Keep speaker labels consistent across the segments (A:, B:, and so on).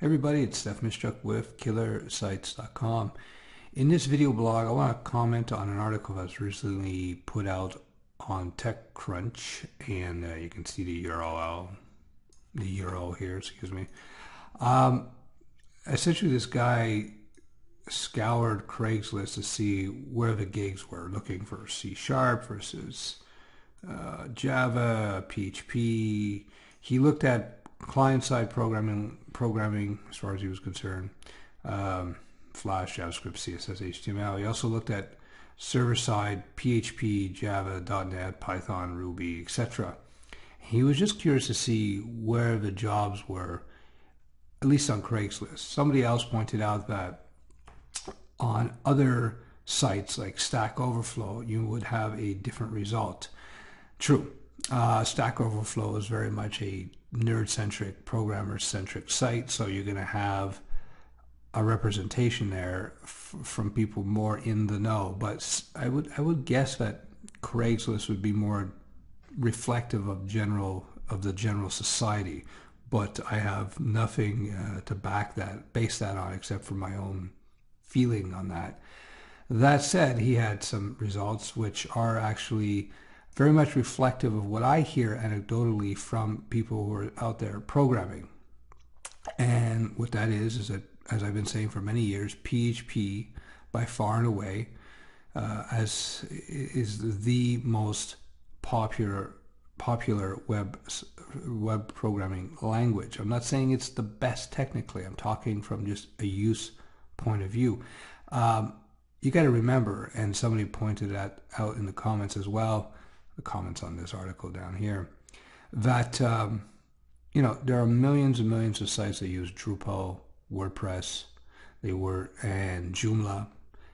A: Hey everybody, it's Steph Mistruck with KillerSites.com. In this video blog, I want to comment on an article that was recently put out on TechCrunch, and you can see the URL here, excuse me. Essentially, this guy scoured Craigslist to see where the gigs were, looking for C# versus Java, PHP. He looked at client-side programming as far as he was concerned, Flash, JavaScript, CSS, HTML. He also looked at server-side PHP, Java, .NET, Python, Ruby, etc. He was just curious to see where the jobs were, at least on Craigslist. Somebody else pointed out that on other sites like Stack Overflow, you would have a different result. True. Stack Overflow is very much a nerd-centric, programmer-centric site, so you're going to have a representation there from people more in the know. But I would guess that Craigslist would be more reflective of the general society. But I have nothing to base that on, except for my own feeling on that. That said, he had some results which are actually very much reflective of what I hear anecdotally from people who are out there programming. And what that is that, as I've been saying for many years, PHP by far and away is the most popular web programming language. I'm not saying it's the best technically. I'm talking from just a use point of view. You got to remember, and somebody pointed that out in the comments as well, the comments on this article down here, that there are millions and millions of sites that use Drupal, WordPress, and Joomla,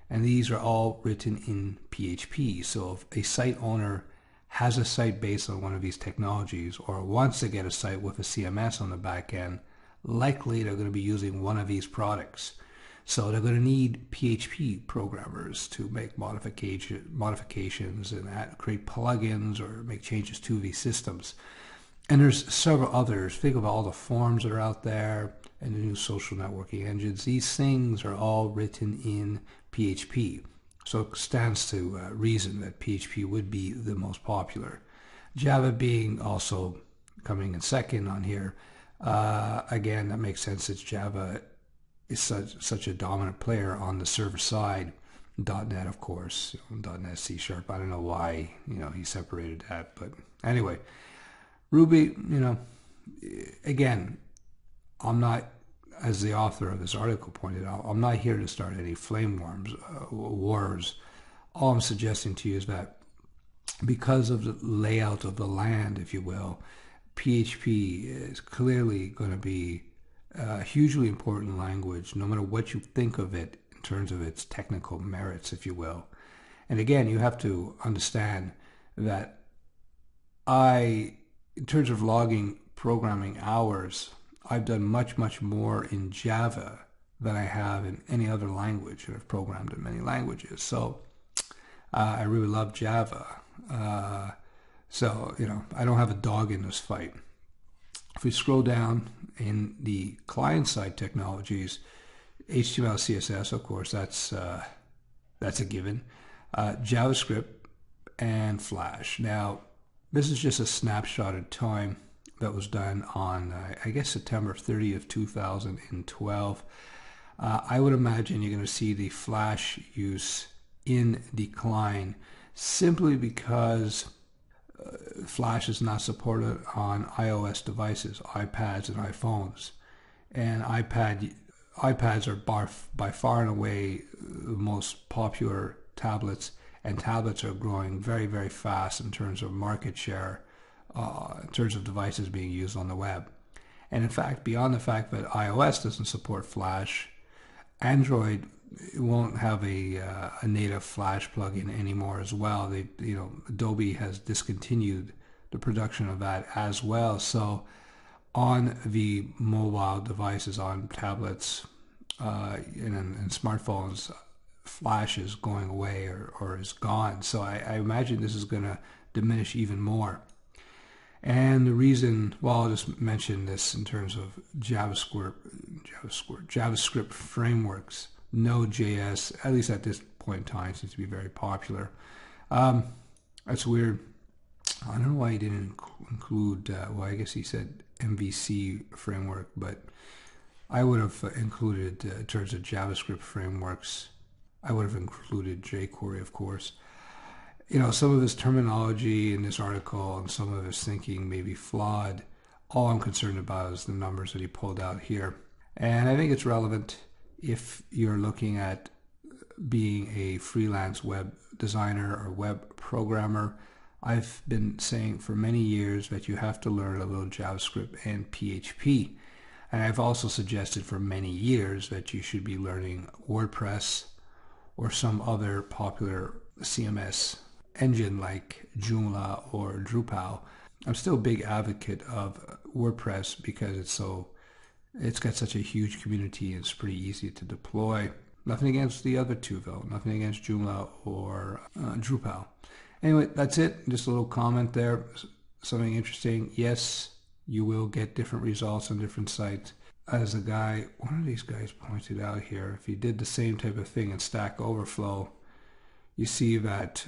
A: and these are all written in PHP. So if a site owner has a site based on one of these technologies or wants to get a site with a CMS on the back end, likely they're going to be using one of these products. So they're going to need PHP programmers to make modifications and create plugins or make changes to these systems. And there's several others. Think of all the forums that are out there and the new social networking engines. These things are all written in PHP. So it stands to reason that PHP would be the most popular. Java being also coming in second on here. Again, that makes sense. It's Java is such a dominant player on the server side. .NET, of course, .NET, C#. I don't know why he separated that, but anyway, Ruby. Again, I'm not, as the author of this article pointed out, I'm not here to start any flame wars. All I'm suggesting to you is that because of the layout of the land, if you will, PHP is clearly going to be a hugely important language, no matter what you think of it in terms of its technical merits, if you will. And again, you have to understand that in terms of logging programming hours, I've done much, much more in Java than I have in any other language, and I've programmed in many languages. So I really love Java. So I don't have a dog in this fight. If we scroll down in the client-side technologies, HTML, CSS, of course, that's a given. JavaScript and Flash. Now, this is just a snapshot of time that was done on, I guess, September 30th, 2012. I would imagine you're going to see the Flash use in decline simply because Flash is not supported on iOS devices, iPads and iPhones. And iPads are by far and away the most popular tablets, and tablets are growing very, very fast in terms of market share, in terms of devices being used on the web. And in fact, beyond the fact that iOS doesn't support Flash, Android won't have a native Flash plugin anymore as well. Adobe has discontinued the production of that as well. So on the mobile devices, on tablets and smartphones, Flash is going away or is gone. So I imagine this is going to diminish even more. And the reason, well, I'll just mention this in terms of JavaScript frameworks. Node.js, at least at this point in time, seems to be very popular. That's weird. I don't know why he didn't include, well, I guess he said MVC framework, but I would have included, in terms of JavaScript frameworks, I would have included jQuery, of course. You know, some of his terminology in this article and some of his thinking may be flawed. All I'm concerned about is the numbers that he pulled out here. And I think it's relevant if you're looking at being a freelance web designer or web programmer. I've been saying for many years that you have to learn a little JavaScript and PHP. And I've also suggested for many years that you should be learning WordPress or some other popular CMS engine like Joomla or Drupal. I'm still a big advocate of WordPress because it's got such a huge community and it's pretty easy to deploy. Nothing against the other two though, nothing against Joomla or Drupal. Anyway, that's it. Just a little comment there. Something interesting. Yes, you will get different results on different sites. As a guy, one of these guys pointed out here, if you did the same type of thing in Stack Overflow, you see that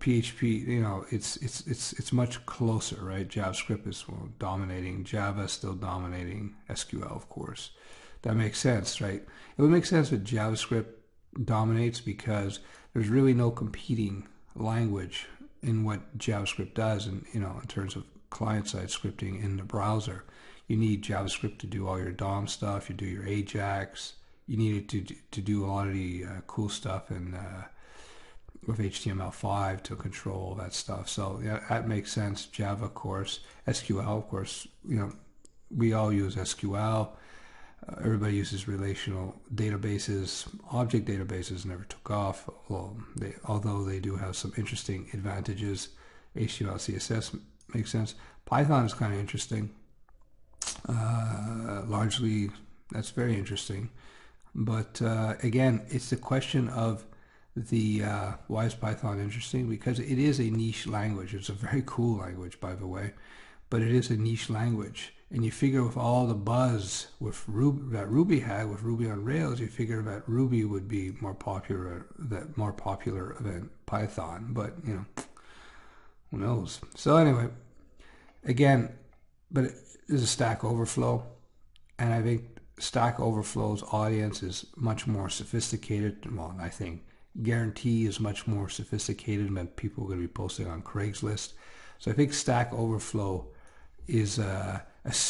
A: PHP, you know, it's much closer, right? JavaScript is dominating, Java is still dominating, SQL, of course. That makes sense, right? It would make sense that JavaScript dominates because there's really no competing language in what JavaScript does, and you know, in terms of client-side scripting in the browser. You need JavaScript to do all your DOM stuff. You do your AJAX. You need it to do a lot of the cool stuff in with HTML5 to control that stuff. So yeah, that makes sense. Java, of course. SQL, of course. You know, we all use SQL. Everybody uses relational databases. Object databases never took off. Well, although they do have some interesting advantages. HTML, CSS makes sense. Python is kind of interesting. Largely, that's very interesting. But again, it's the question of the why is Python interesting? Because it is a niche language. It's a very cool language, by the way, but it is a niche language. And you figure with all the buzz with that Ruby had with Ruby on Rails, you figure that Ruby would be more popular than Python. But you know, who knows? So anyway, again, but there's a Stack Overflow, and I think Stack Overflow's audience is much more sophisticated. Well, I think guarantee is much more sophisticated than people are going to be posting on Craigslist. So I think Stack Overflow is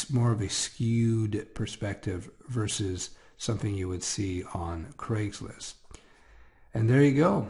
A: more of a skewed perspective versus something you would see on Craigslist. And there you go.